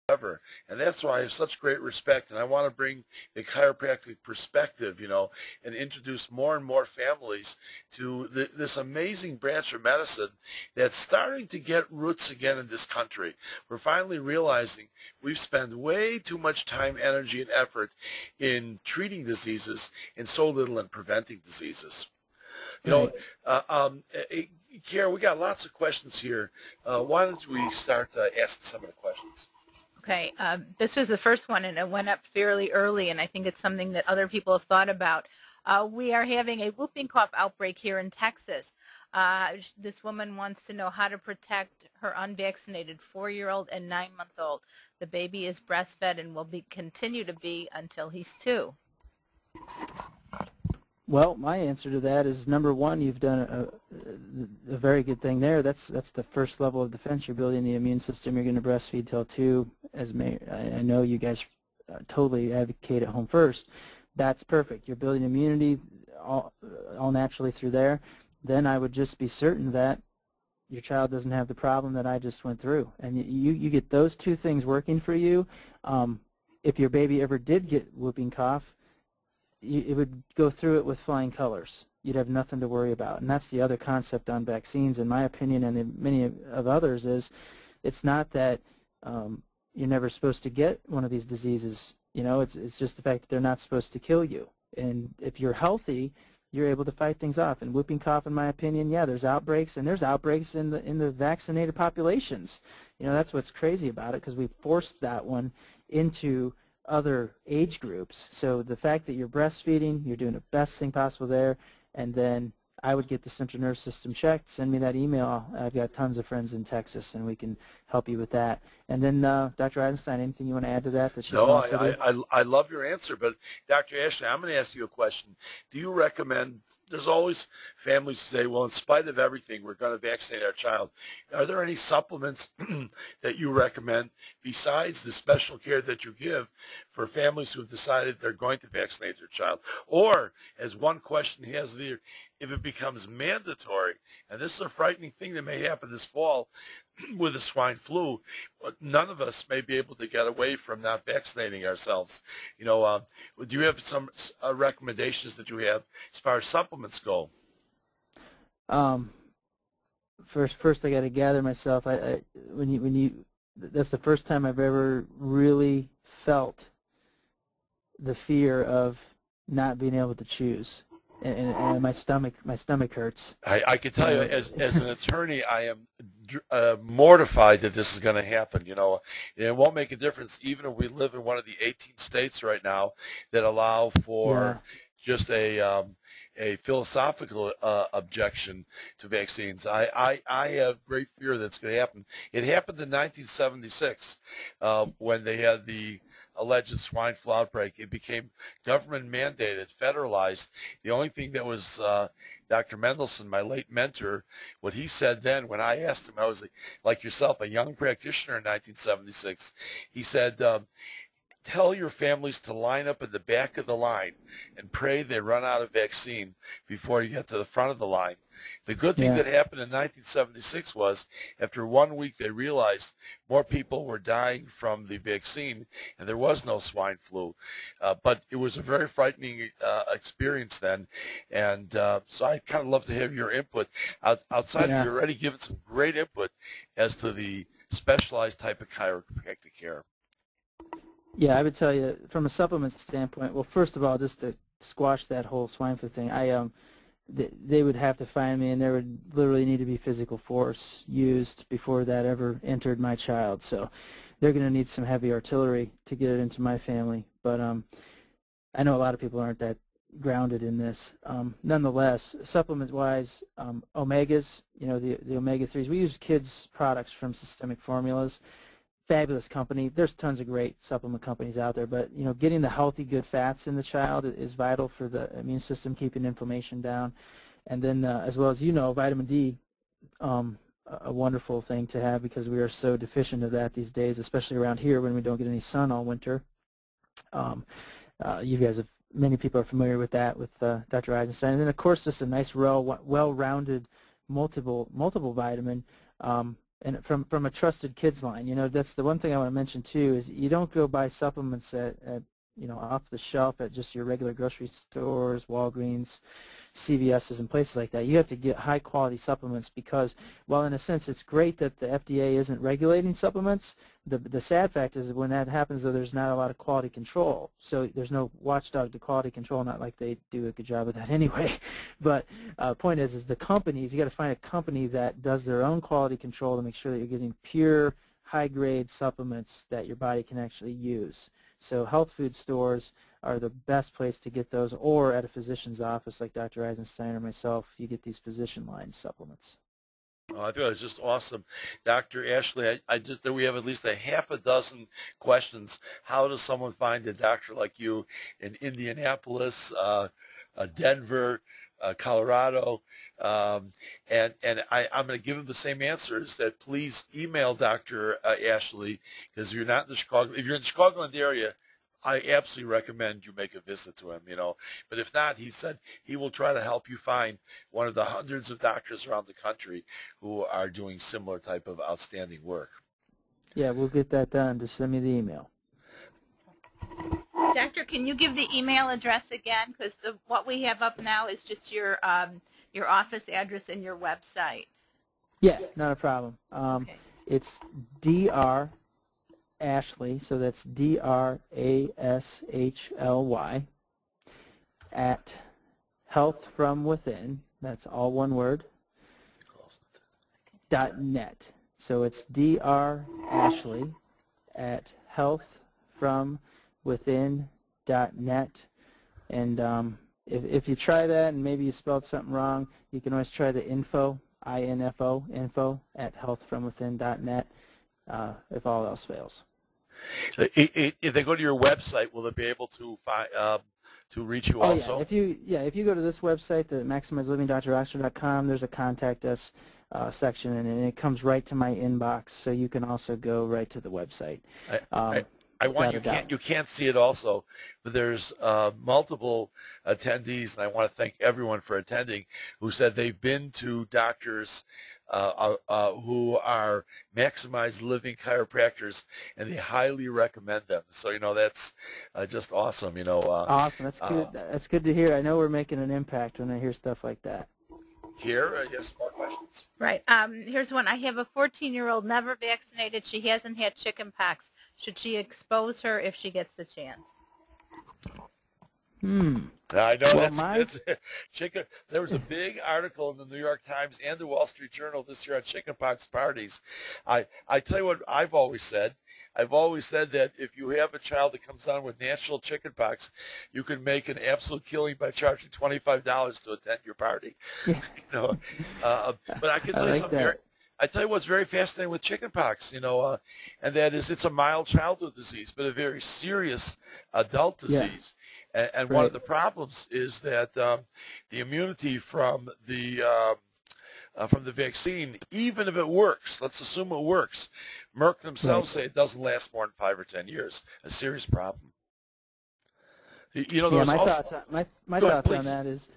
ever. And that's why I have such great respect, and I want to bring the chiropractic perspective, and introduce more and more families to this amazing branch of medicine that's starting to get roots again in this country. We're finally realizing we've spent way too much time, energy, and effort in treating diseases and so little in preventing diseases. You know, Right. uh, um, Kara, we got lots of questions here. Why don't we start asking some of the questions? Okay, this was the first one, and it went up fairly early, and I think it's something that other people have thought about. We are having a whooping cough outbreak here in Texas. This woman wants to know how to protect her unvaccinated 4-year-old and 9-month-old. The baby is breastfed and will continue to be until he's 2. Well, my answer to that is, number one, you've done a very good thing there. That's the first level of defense. You're building the immune system. You're going to breastfeed till 2. I know you guys totally advocate at home first. That's perfect. You're building immunity all naturally through there. Then I would just be certain that your child doesn't have the problem that I just went through. And you get those two things working for you. If your baby ever did get whooping cough, it would go through it with flying colors. You'd have nothing to worry about. And that's the other concept on vaccines, in my opinion, and in many of others, is it's not that you're never supposed to get one of these diseases. It's just the fact that they're not supposed to kill you. And if you're healthy, you're able to fight things off. And whooping cough, in my opinion, yeah, there's outbreaks, and there's outbreaks in the vaccinated populations. That's what's crazy about it, because we forced that one into other age groups. So the fact that you're breastfeeding, you're doing the best thing possible there, and then I would get the central nervous system checked. Send me that email. I've got tons of friends in Texas, and we can help you with that. And then, Dr. Eisenstein, anything you want to add to that? No, I love your answer, but Dr. Ashley, I'm going to ask you a question. Do you recommend, there's always families who say, well, in spite of everything, we're going to vaccinate our child. Are there any supplements that you recommend besides the special care that you give for families who have decided they're going to vaccinate their child? Or, as one question he has there, if it becomes mandatory, and this is a frightening thing that may happen this fall with the swine flu, none of us may be able to get away from not vaccinating ourselves. Do you have some recommendations that you have as far as supplements go? First I got to gather myself. That's the first time I've ever really felt the fear of not being able to choose. And my stomach hurts. I can tell you, as an attorney, I am mortified that this is going to happen. It won't make a difference even if we live in one of the 18 states right now that allow for just a philosophical objection to vaccines. I have great fear that's going to happen. It happened in 1976 when they had the alleged swine flu outbreak. It became government mandated, federalized. The only thing that was Dr. Mendelson, my late mentor, what he said then when I asked him, I was like yourself, a young practitioner in 1976, he said, tell your families to line up in the back of the line and pray they run out of vaccine before you get to the front of the line. The good thing that happened in 1976 was after 1 week they realized more people were dying from the vaccine and there was no swine flu. But it was a very frightening experience then. And so I'd kind of love to have your input. Outside of you already given some great input as to the specialized type of chiropractic care. Yeah, I would tell you from a supplement standpoint, well, first of all, just to squash that whole swine flu thing, they would have to find me, and there would literally need to be physical force used before that ever entered my child. So they're going to need some heavy artillery to get it into my family. But I know a lot of people aren't that grounded in this. Nonetheless, supplement-wise, omegas, the omega-3s, we use kids' products from Systemic Formulas. Fabulous company. There's tons of great supplement companies out there, but getting the healthy, good fats in the child is vital for the immune system, keeping inflammation down, and then as well as vitamin D, a wonderful thing to have because we are so deficient of that these days, especially around here when we don't get any sun all winter. You guys have many people are familiar with that with Dr. Eisenstein, and then of course just a nice, well-rounded, multiple vitamin. and from a trusted kids line. You know, that's the one thing I want to mention too, is you don't go buy supplements at you know, off the shelf at just your regular grocery stores, Walgreens, CVS's, and places like that. You have to get high quality supplements because, well, in a sense, it's great that the FDA isn't regulating supplements. The sad fact is that when that happens, though, there's not a lot of quality control. So there's no watchdog to quality control, not like they do a good job of that anyway. But point is the companies, you got to find a company that does their own quality control to make sure that you're getting pure, high-grade supplements that your body can actually use. So health food stores are the best place to get those, or at a physician's office like Dr. Eisenstein or myself, you get these physician line supplements. Oh, I thought it was just awesome. Dr. Ashley, I just we have at least a half a dozen questions. How does someone find a doctor like you in Indianapolis, Denver, Colorado? And I'm going to give them the same answers, that please email Dr. Ashley, because if you're not in the if you're in the Chicagoland area, I absolutely recommend you make a visit to him, you know. But if not, he said he will try to help you find one of the hundreds of doctors around the country who are doing similar type of outstanding work. Yeah, we'll get that done. Just send me the email. Doctor, can you give the email address again? Because what we have up now is just your office address and your website. Yeah, not a problem. Okay. It's Dr. Ashley, so that's DRASHLY at Health From Within. That's all one word. .net. So it's Dr. Ashley at healthfromwithin.net. And if you try that and maybe you spelled something wrong, you can always try the info, I-N-F-O, info at healthfromwithin.net if all else fails. If they go to your website, will they be able to find to reach you also? Yeah, if you go to this website, the MaximizeLivingDrOxford.com, there's a contact us section, and it comes right to my inbox, so you can also go right to the website. I want you can't see it also, but there's multiple attendees, and I want to thank everyone for attending, who said they've been to doctors who are Maximized Living chiropractors, and they highly recommend them. So, you know, that's just awesome, you know. Awesome. That's good. That's good to hear. I know we're making an impact when I hear stuff like that. Here, yes, more questions. Right. Here's one. I have a 14-year-old, never vaccinated. She hasn't had chicken pox. Should she expose her if she gets the chance? I know, well, that's chicken. There was a big article in the New York Times and the Wall Street Journal this year on chickenpox parties. I tell you what I've always said. I've always said that if you have a child that comes down with natural chickenpox, you can make an absolute killing by charging $25 to attend your party. Yeah. You know, but I can tell you something. I tell you what's very fascinating with chickenpox, you know, and that is it's a mild childhood disease, but a very serious adult disease. Yeah. And one of the problems is that the immunity from the vaccine, even if it works, let's assume it works, Merck themselves say it doesn't last more than 5 or 10 years. A serious problem. You know, my thoughts on that is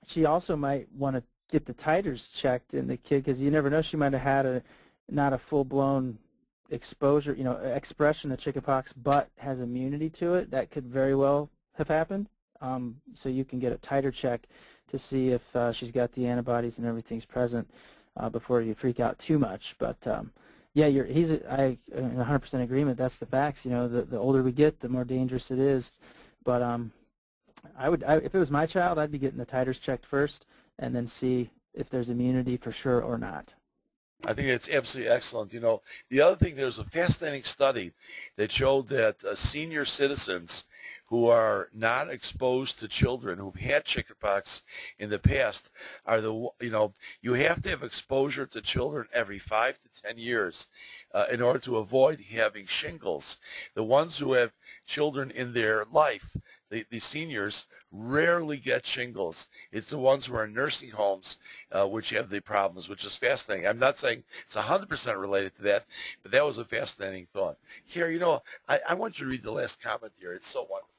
she also might want to get the titers checked in the kid, because you never know, she might have had not a full-blown exposure, you know, expression of chickenpox, but has immunity to it. That could very well have happened. So you can get a titer check to see if she's got the antibodies and everything's present before you freak out too much. But yeah, I in 100% agreement. That's the facts. You know, the older we get, the more dangerous it is. But if it was my child, I'd be getting the titers checked first, and then see if there's immunity for sure or not. I think it's absolutely excellent. You know, the other thing, there's a fascinating study that showed that senior citizens who are not exposed to children who've had chickenpox in the past are you have to have exposure to children every 5 to 10 years in order to avoid having shingles. The ones who have children in their life, the seniors, rarely get shingles. It's the ones who are in nursing homes which have the problems, which is fascinating. I'm not saying it's 100% related to that, but that was a fascinating thought. Here, you know, I want you to read the last comment here. It's so wonderful.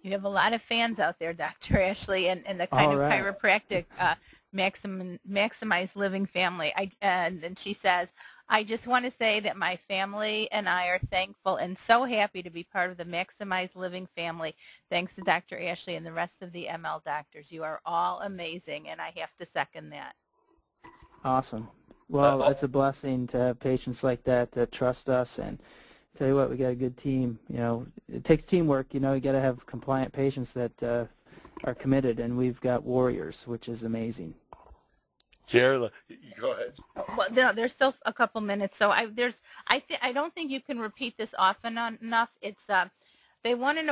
You have a lot of fans out there, Dr. Ashley, and the kind All of right. chiropractic maximize living family. And she says, I just want to say that my family and I are thankful and so happy to be part of the Maximize Living family. Thanks to Dr. Ashley and the rest of the ML doctors. You are all amazing, and I have to second that. Awesome. Well, it's a blessing to have patients like that trust us, and tell you what, we got a good team. You know, it takes teamwork. You know, you got to have compliant patients that are committed, and we've got warriors, which is amazing. Carla, go ahead. Well, no, there's still a couple minutes, so I don't think you can repeat this often enough. It's they want to know